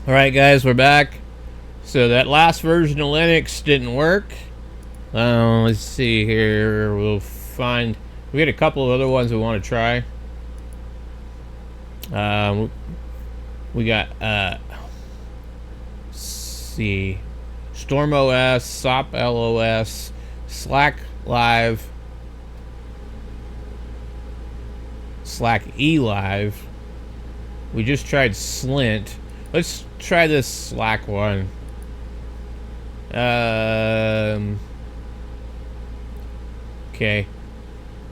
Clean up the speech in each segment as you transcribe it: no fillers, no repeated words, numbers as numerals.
Alright guys, we're back. So that last version of Linux didn't work. Let's see here. We got a couple of other ones we want to try. We got, let's see, Storm OS, SOP LOS, Slack Live, Slack E Live. We just tried Slint. Let's try this Slack one. Okay.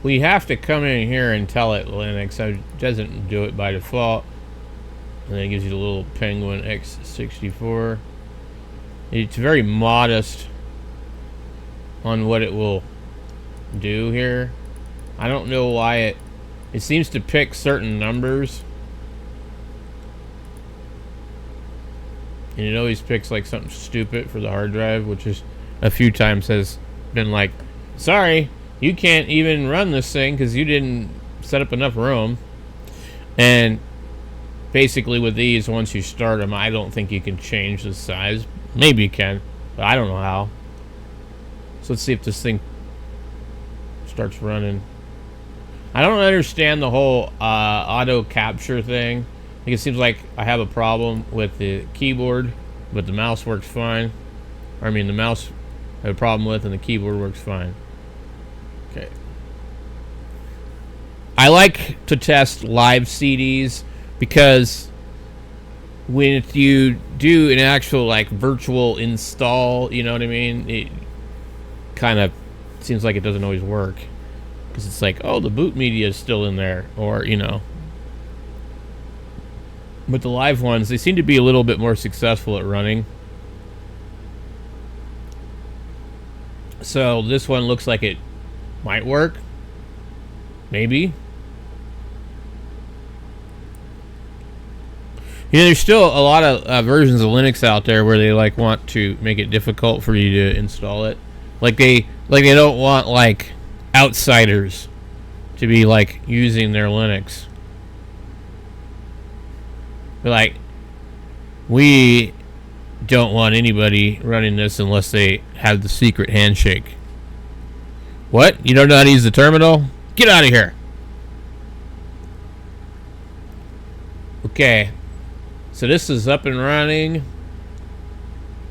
We have to come in here and tell it Linux. It doesn't do it by default. And then it gives you the little Penguin X64. It's very modest on what it will do here. I don't know why it seems to pick certain numbers. And it always picks like something stupid for the hard drive, which is a few times has been like, sorry, you can't even run this thing because you didn't set up enough room. And basically with these, once you start them, I don't think you can change the size. Maybe you can, but I don't know how. So let's see if this thing starts running. I don't understand the whole auto capture thing. It seems like I have a problem with the keyboard, but the mouse works fine. I mean, the mouse I have a problem with, and the keyboard works fine. Okay. I like to test live CDs because when you do an actual like virtual install, you know what I mean? It kind of seems like it doesn't always work because it's like, oh, the boot media is still in there, or you know. But the live ones, they seem to be a little bit more successful at running. So this one looks like it might work. Maybe. You know, there's still a lot of versions of Linux out there where they like want to make it difficult for you to install it. Like they don't want like outsiders to be like using their Linux. Like, we don't want anybody running this unless they have the secret handshake. What? You don't know how to use the terminal? Get out of here. Okay. So this is up and running.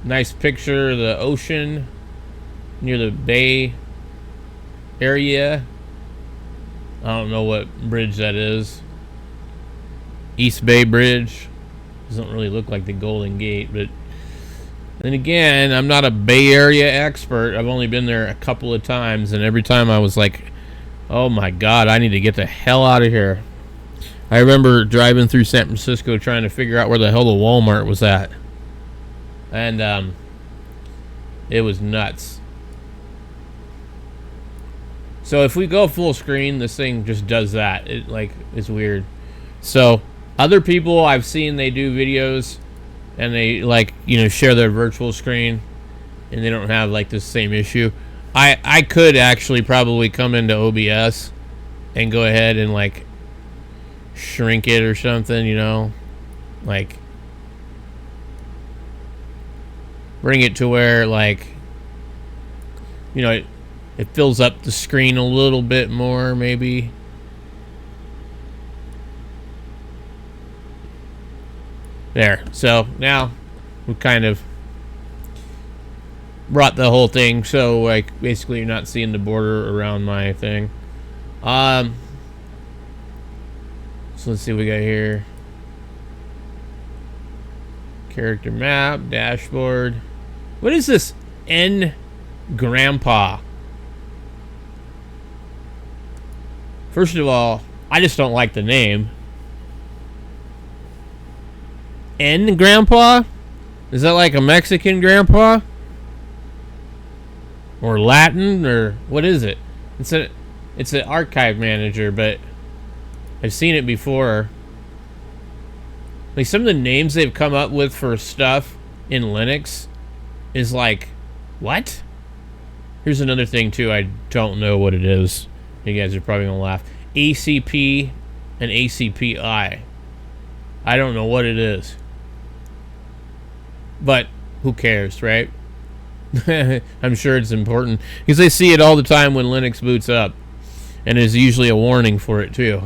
Nice picture of the ocean near the bay area. I don't know what bridge that is. East Bay Bridge. Doesn't really look like the Golden Gate, but then again, I'm not a Bay Area expert. I've only been there a couple of times, and every time I was like, oh my god, I need to get the hell out of here. I remember driving through San Francisco trying to figure out where the hell the Walmart was at. And it was nuts. So if we go full screen, this thing just does that. It like it's weird. So other people I've seen, they do videos and they like, you know, share their virtual screen and they don't have like this same issue. I could actually probably come into OBS and go ahead and like shrink it or something, you know, like bring it to where like, you know, it fills up the screen a little bit more maybe. There. So now we kind of brought the whole thing so like basically you're not seeing the border around my thing. So let's see what we got here. Character map, dashboard. What is this N Grandpa? First of all, I just don't like the name. N Grandpa? Is that like a Mexican grandpa? Or Latin? Or what is it? It's an archive manager, but I've seen it before. Like some of the names they've come up with for stuff in Linux is like, what? Here's another thing too, I don't know what it is. You guys are probably gonna laugh. ACP and ACPI. I don't know what it is. But who cares, right? I'm sure it's important because they see it all the time when Linux boots up, and there's usually a warning for it too.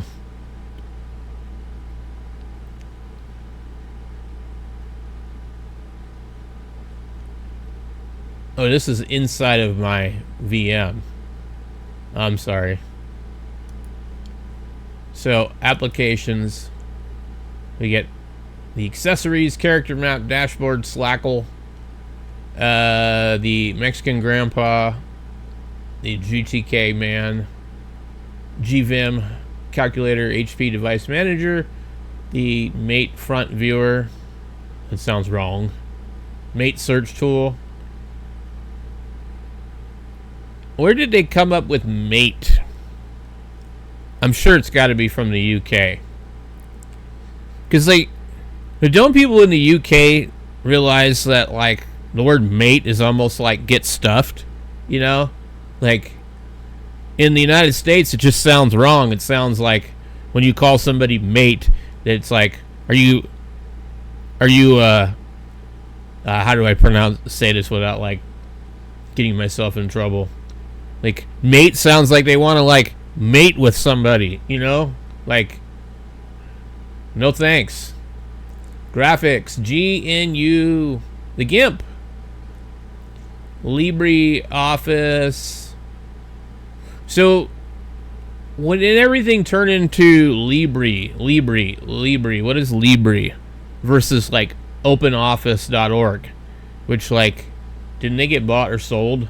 Oh, this is inside of my VM. I'm sorry. So, applications. We get the accessories, character map, dashboard, Slackel, the Mexican Grandpa, the GTK Man, GVIM, calculator, HP device manager, the Mate front viewer. That sounds wrong. Mate search tool. Where did they come up with Mate? I'm sure it's got to be from the UK. Because don't people in the UK realize that, like, the word mate is almost like get stuffed? You know? Like, in the United States, it just sounds wrong. It sounds like when you call somebody mate, it's like, are you, how do I say this without, like, getting myself in trouble? Like, mate sounds like they want to, like, mate with somebody, you know? Like, no thanks. Graphics, GNU, the GIMP, LibreOffice. So, when did everything turn into Libre? What is Libre? Versus, like, OpenOffice.org, which, like, didn't they get bought or sold?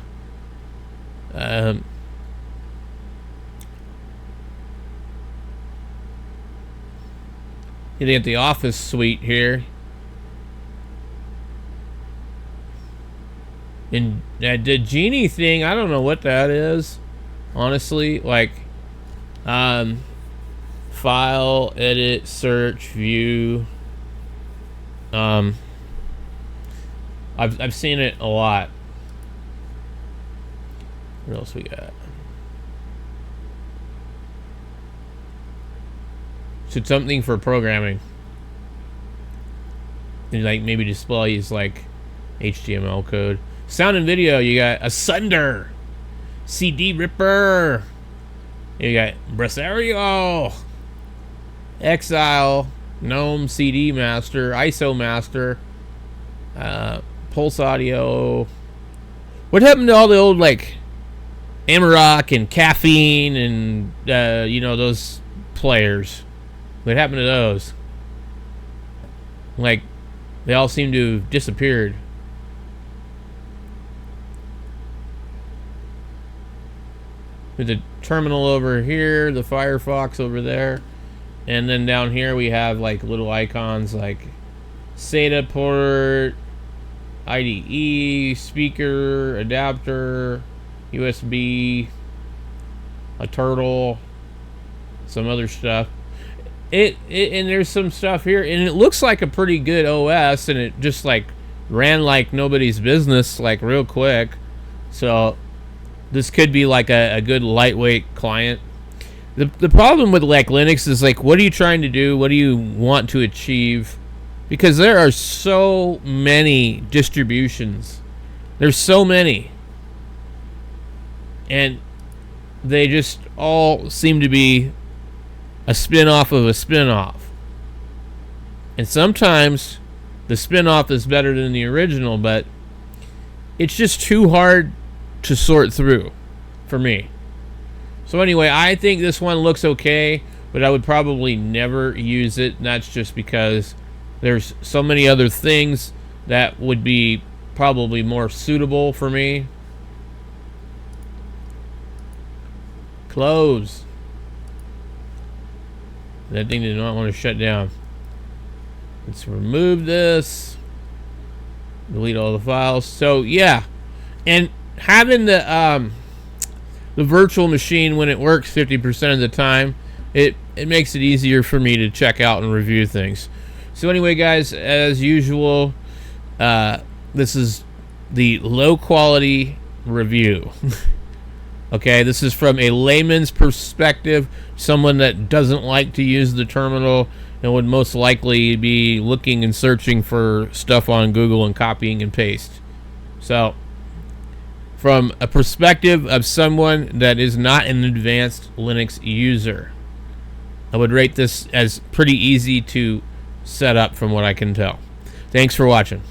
You get the Office suite here. And the Genie thing, I don't know what that is. Honestly, like, file, edit, search, view. I've seen it a lot. What else we got? So something for programming. And like maybe displays like HTML code. Sound and video, you got Asunder, CD Ripper, you got Brasserio, Exile, GNOME CD Master, ISO Master, Pulse Audio. What happened to all the old like Amarok and Caffeine and you know, those players? What happened to those? Like, they all seem to have disappeared. With the terminal over here, the Firefox over there, and then down here we have like little icons like SATA port, IDE, speaker, adapter, USB, a turtle, some other stuff. And there's some stuff here, and it looks like a pretty good OS, and it just like ran like nobody's business, like real quick. So this could be like a good lightweight client. The problem with like Linux is like, what are you trying to do? What do you want to achieve? Because there are so many distributions. There's so many. And they just all seem to be a spin-off of a spin-off. And sometimes the spin-off is better than the original, but it's just too hard to sort through for me. So anyway, I think this one looks okay, but I would probably never use it. And that's just because there's so many other things that would be probably more suitable for me. Close. That thing did not want to shut down. Let's remove this. Delete all the files. So yeah, and having the virtual machine when it works 50% of the time, it makes it easier for me to check out and review things. So anyway, guys, as usual, this is the low quality review. Okay, this is from a layman's perspective, someone that doesn't like to use the terminal and would most likely be looking and searching for stuff on Google and copying and paste. So, from a perspective of someone that is not an advanced Linux user, I would rate this as pretty easy to set up from what I can tell. Thanks for watching.